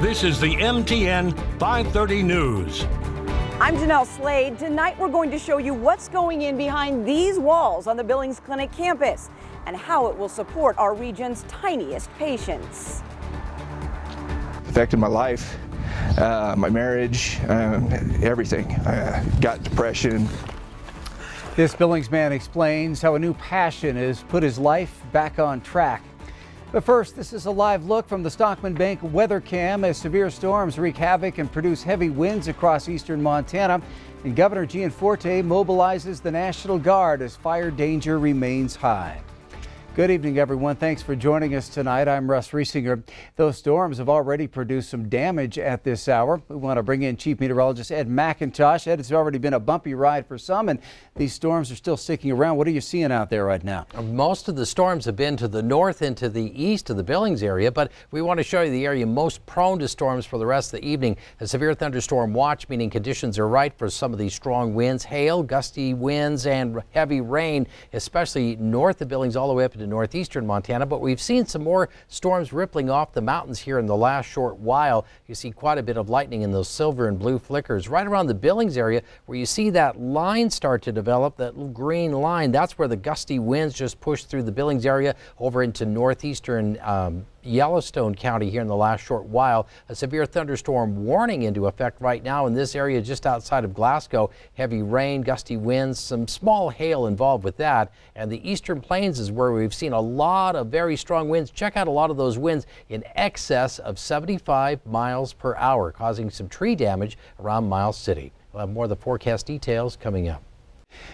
This is the MTN 530 News. I'm Janelle Slade. Tonight we're going to show you what's going in behind these walls on the Billings Clinic campus and how it will support our region's tiniest patients. Affected my life, my marriage, everything. I got depression. This Billings man explains how a new passion has put his life back on track. But first, this is a live look from the Stockman Bank weather cam as severe storms wreak havoc and produce heavy winds across eastern Montana. And Governor Gianforte mobilizes the National Guard as fire danger remains high. Good evening, everyone. Thanks for joining us tonight. I'm Russ Riesinger. Those storms have already produced some damage at this hour. We want to bring in Chief Meteorologist Ed McIntosh. Ed, it's already been a bumpy ride for some, and these storms are still sticking around. What are you seeing out there right now? Most of the storms have been to the north and to the east of the Billings area, but we want to show you the area most prone to storms for the rest of the evening. A severe thunderstorm watch, meaning conditions are right for some of these strong winds, hail, gusty winds, and heavy rain, especially north of Billings all the way up into northeastern Montana. But we've seen some more storms rippling off the mountains here in the last short while. You see quite a bit of lightning in those silver and blue flickers right around the Billings area where you see that line start to develop, that little green line. That's where the gusty winds just pushed through the Billings area over into northeastern Yellowstone County here in the last short while. A severe thunderstorm warning into effect right now in this area just outside of Glasgow. Heavy rain, gusty winds, some small hail involved with that. And the eastern plains is where we've seen a lot of very strong winds. Check out a lot of those winds in excess of 75 miles per hour, causing some tree damage around Miles City. We'll have more of the forecast details coming up.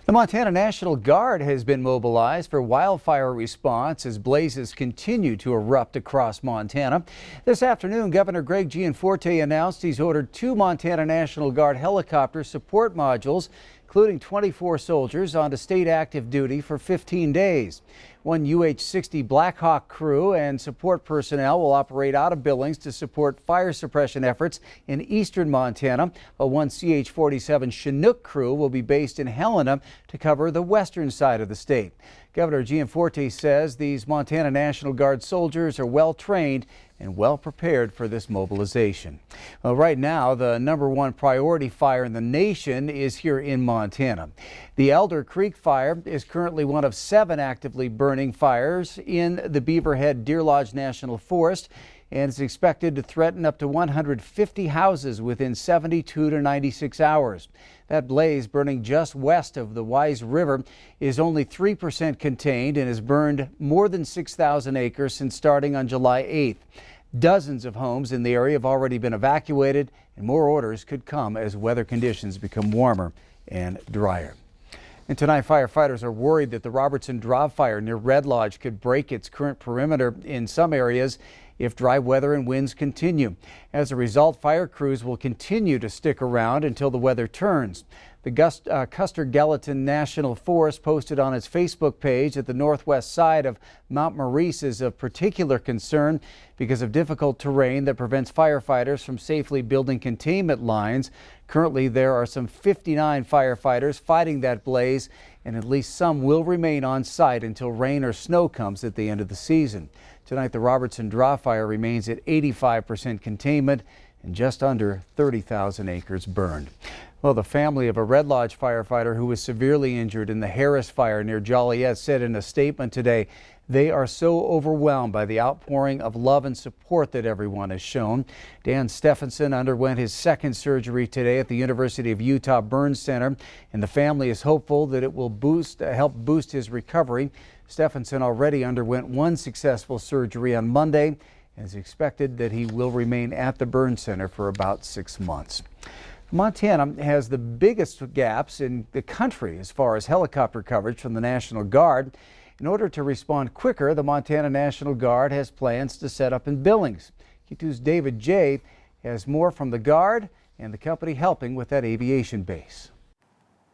The Montana National Guard has been mobilized for wildfire response as blazes continue to erupt across Montana. This afternoon, Governor Greg Gianforte announced he's ordered 2 Montana National Guard helicopter support modules, including 24 soldiers, onto state active duty for 15 days. One UH-60 Black Hawk crew and support personnel will operate out of Billings to support fire suppression efforts in eastern Montana. A one CH-47 Chinook crew will be based in Helena to cover the western side of the state. Governor Gianforte says these Montana National Guard soldiers are well trained and well prepared for this mobilization. Well, right now, the #1 priority fire in the nation is here in Montana. The Elder Creek fire is currently one of 7 actively burning fires in the Beaverhead Deer Lodge National Forest, and is expected to threaten up to 150 houses within 72 to 96 hours. That blaze, burning just west of the Wise River, is only 3% contained and has burned more than 6,000 acres since starting on July 8th. Dozens of homes in the area have already been evacuated, and more orders could come as weather conditions become warmer and drier. And tonight, firefighters are worried that the Robertson Draw fire near Red Lodge could break its current perimeter in some areas if dry weather and winds continue. As a result, fire crews will continue to stick around until the weather turns. The Custer-Gallatin National Forest posted on its Facebook page that the northwest side of Mount Maurice is of particular concern because of difficult terrain that prevents firefighters from safely building containment lines. Currently, there are some 59 firefighters fighting that blaze, and at least some will remain on site until rain or snow comes at the end of the season. Tonight, the Robertson Draw fire remains at 85% containment and just under 30,000 acres burned. Well, the family of a Red Lodge firefighter who was severely injured in the Harris fire near Joliet said in a statement today, they are so overwhelmed by the outpouring of love and support that everyone has shown. Dan Stephenson underwent his second surgery today at the University of Utah Burn Center, and the family is hopeful that it will help boost his recovery. Stephenson already underwent one successful surgery on Monday, and it's expected that he will remain at the Burn Center for about 6 months. Montana has the biggest gaps in the country as far as helicopter coverage from the National Guard. In order to respond quicker, the Montana National Guard has plans to set up in Billings. Q2's David J. has more from the Guard and the company helping with that aviation base.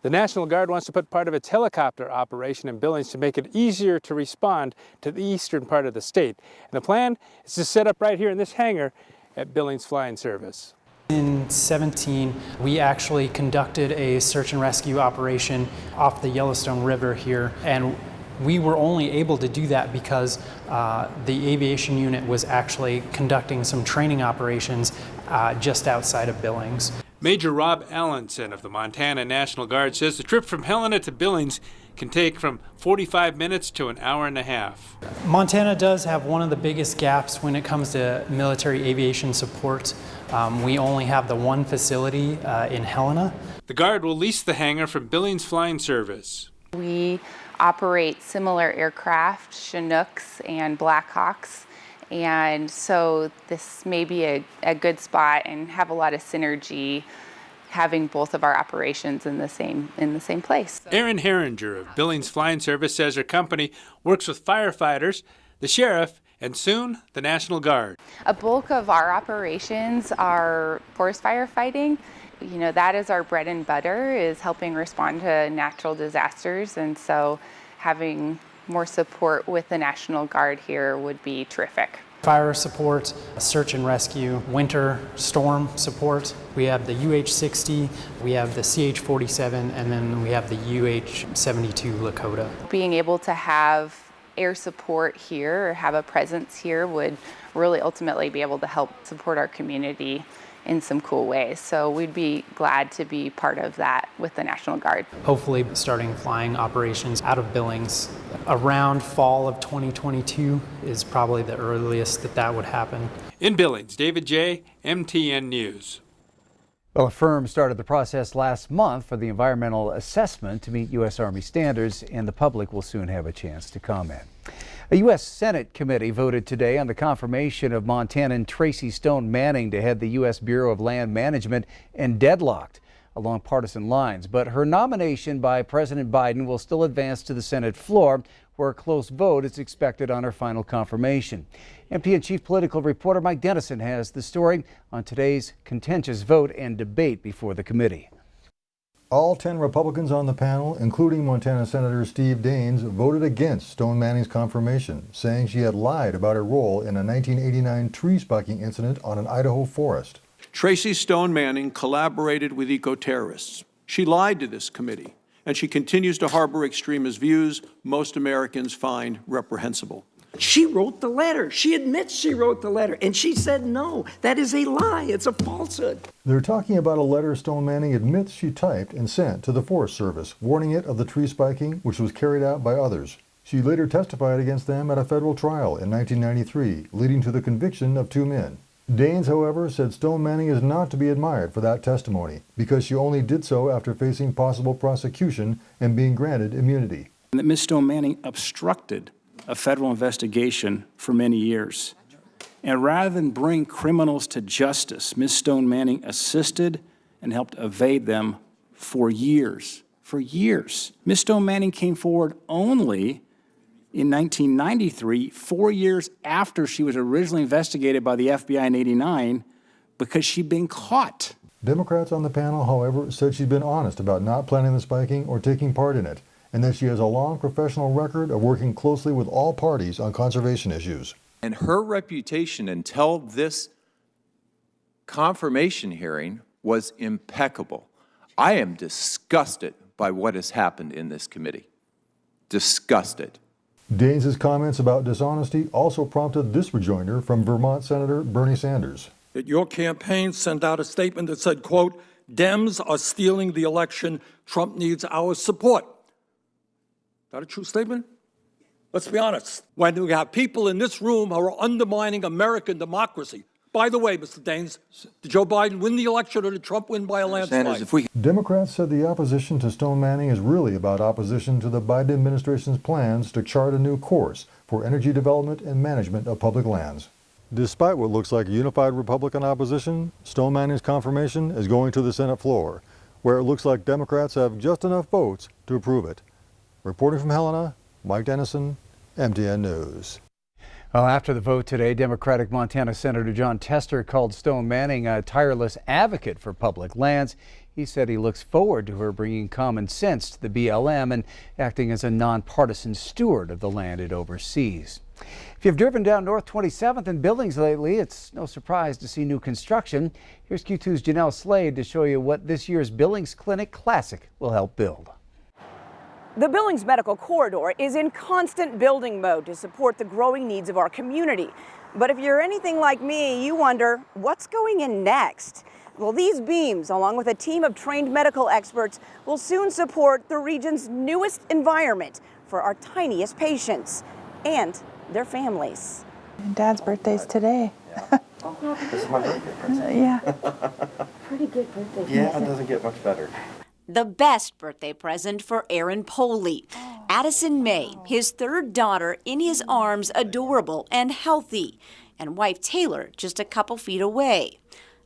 The National Guard wants to put part of its helicopter operation in Billings to make it easier to respond to the eastern part of the state. And the plan is to set up right here in this hangar at Billings Flying Service. In 2017, we actually conducted a search and rescue operation off the Yellowstone River here, and We were only able to do that because the aviation unit was actually conducting some training operations just outside of Billings. Major Rob Allenson of the Montana National Guard says the trip from Helena to Billings can take from 45 minutes to an hour and a half. Montana does have one of the biggest gaps when it comes to military aviation support. We only have the one facility in Helena. The Guard will lease the hangar from Billings Flying Service. We operate similar aircraft, Chinooks and Blackhawks, and so this may be a good spot and have a lot of synergy having both of our operations in the same place. Erin Herringer of Billings Flying Service says her company works with firefighters, the sheriff, and soon the National Guard. A bulk of our operations are forest firefighting. You know, that is our bread and butter, is helping respond to natural disasters, and so having more support with the National Guard here would be terrific. Fire support, search and rescue, winter storm support. We have the UH-60, we have the CH-47, and then we have the UH-72 Lakota. Being able to have air support here or have a presence here would really ultimately be able to help support our community in some cool ways. So we'd be glad to be part of that with the National Guard. Hopefully starting flying operations out of Billings around fall of 2022 is probably the earliest that would happen. In Billings, David J., MTN News. Well, a firm started the process last month for the environmental assessment to meet U.S. Army standards, and the public will soon have a chance to comment. A U.S. Senate committee voted today on the confirmation of Montanan Tracy Stone Manning to head the U.S. Bureau of Land Management, and deadlocked along partisan lines. But her nomination by President Biden will still advance to the Senate floor, where a close vote is expected on her final confirmation. MTN Chief Political Reporter Mike Dennison has the story on today's contentious vote and debate before the committee. All 10 Republicans on the panel, including Montana Senator Steve Daines, voted against Stone Manning's confirmation, saying she had lied about her role in a 1989 tree spiking incident on an Idaho forest. Tracy Stone Manning collaborated with eco-terrorists. She lied to this committee, and she continues to harbor extremist views most Americans find reprehensible. She wrote the letter. She admits she wrote the letter, and she said no. That is a lie. It's a falsehood. They're talking about a letter Stone Manning admits she typed and sent to the Forest Service, warning it of the tree spiking, which was carried out by others. She later testified against them at a federal trial in 1993, leading to the conviction of 2 men. Daines, however, said Stone Manning is not to be admired for that testimony, because she only did so after facing possible prosecution and being granted immunity. That Ms. Stone Manning obstructed a federal investigation for many years. And rather than bring criminals to justice, Ms. Stone Manning assisted and helped evade them for years. For years. Ms. Stone Manning came forward only in 1993, 4 years after she was originally investigated by the FBI in '89, because she'd been caught. Democrats on the panel, however, said she's been honest about not planning the spiking or taking part in it, and that she has a long professional record of working closely with all parties on conservation issues. And her reputation until this confirmation hearing was impeccable. I am disgusted by what has happened in this committee. Disgusted. Daines' comments about dishonesty also prompted this rejoinder from Vermont Senator Bernie Sanders. That your campaign sent out a statement that said, quote, Dems are stealing the election. Trump needs our support. Is that a true statement? Let's be honest. When we have people in this room who are undermining American democracy. By the way, Mr. Daines, did Joe Biden win the election or did Trump win by a landslide? Democrats said the opposition to Stone Manning is really about opposition to the Biden administration's plans to chart a new course for energy development and management of public lands. Despite what looks like unified Republican opposition, Stone Manning's confirmation is going to the Senate floor, where it looks like Democrats have just enough votes to approve it. Reporting from Helena, Mike Dennison, MTN News. Well, after the vote today, Democratic Montana Senator Jon Tester called Stone Manning a tireless advocate for public lands. He said he looks forward to her bringing common sense to the BLM and acting as a nonpartisan steward of the land it oversees. If you've driven down North 27th in Billings lately, it's no surprise to see new construction. Here's Q2's Janelle Slade to show you what this year's Billings Clinic Classic will help build. The Billings Medical Corridor is in constant building mode to support the growing needs of our community. But if you're anything like me, you wonder, what's going in next? Well, these beams, along with a team of trained medical experts, will soon support the region's newest environment for our tiniest patients and their families. Dad's birthday's today. This is my birthday present. Yeah. Pretty good birthday present. Yeah, it doesn't get much better. The best birthday present for Aaron Poley. Addison May, his third daughter, in his arms, adorable and healthy, and wife Taylor just a couple feet away.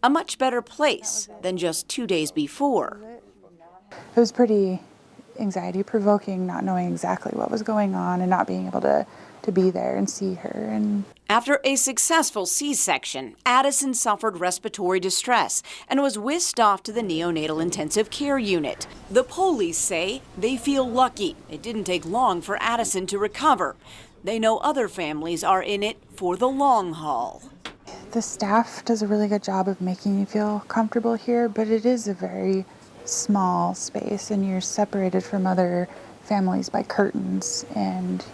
A much better place than just 2 days before. It was pretty anxiety-provoking, not knowing exactly what was going on and not being able to be there and see her. And after a successful C-section, Addison suffered respiratory distress and was whisked off to the neonatal intensive care unit. The Poleys say they feel lucky. It didn't take long for Addison to recover. They know other families are in it for the long haul. the staff does a really good job of making you feel comfortable here, but it is a very small space and you're separated from other families by curtains, and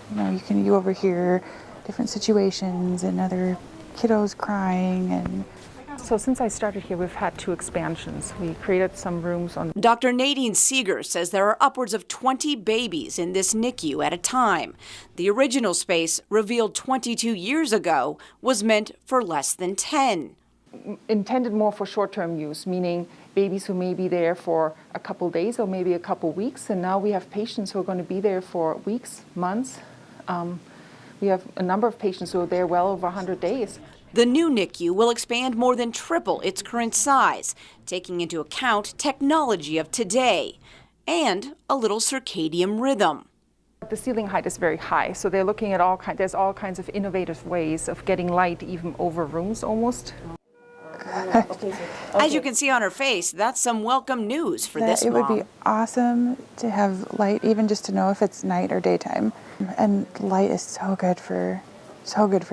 you overhear different situations and other kiddos crying. And so since I started here, we've had 2 expansions. We created some rooms on. Dr. Nadine Seeger says there are upwards of 20 babies in this NICU at a time. The original space, revealed 22 years ago, was meant for less than 10. Intended more for short-term use, meaning babies who may be there for a couple days or maybe a couple weeks, and now we have patients who are going to be there for weeks, months. We have a number of patients who are there well over 100 days. The new NICU will expand more than triple its current size, taking into account technology of today and a little circadian rhythm. The ceiling height is very high, so they're looking at there's all kinds of innovative ways of getting light even over rooms almost. As you can see on her face, that's some welcome news for this mom. It would be awesome to have light, even just to know if it's night or daytime. And light is so good for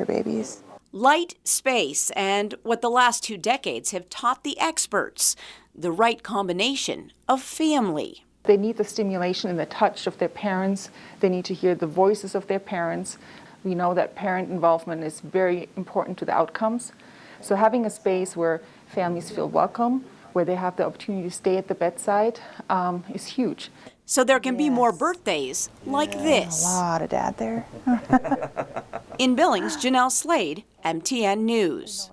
babies. Light, space, and what the last 2 decades have taught the experts, the right combination of family. They need the stimulation and the touch of their parents. They need to hear the voices of their parents. We know that parent involvement is very important to the outcomes. So having a space where families feel welcome, where they have the opportunity to stay at the bedside, is huge. So there can be more birthdays like this. A lot of dad there. In Billings, Janelle Slade, MTN News.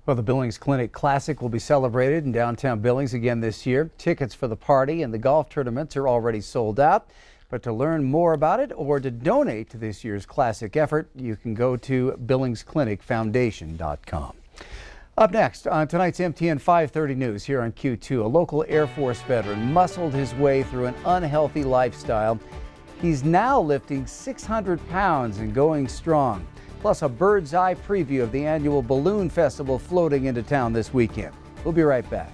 Well, the Billings Clinic Classic will be celebrated in downtown Billings again this year. Tickets for the party and the golf tournaments are already sold out. But to learn more about it or to donate to this year's classic effort, you can go to BillingsClinicFoundation.com. Up next on tonight's MTN 530 News here on Q2, a local Air Force veteran muscled his way through an unhealthy lifestyle. He's now lifting 600 pounds and going strong. Plus a bird's eye preview of the annual balloon festival floating into town this weekend. We'll be right back.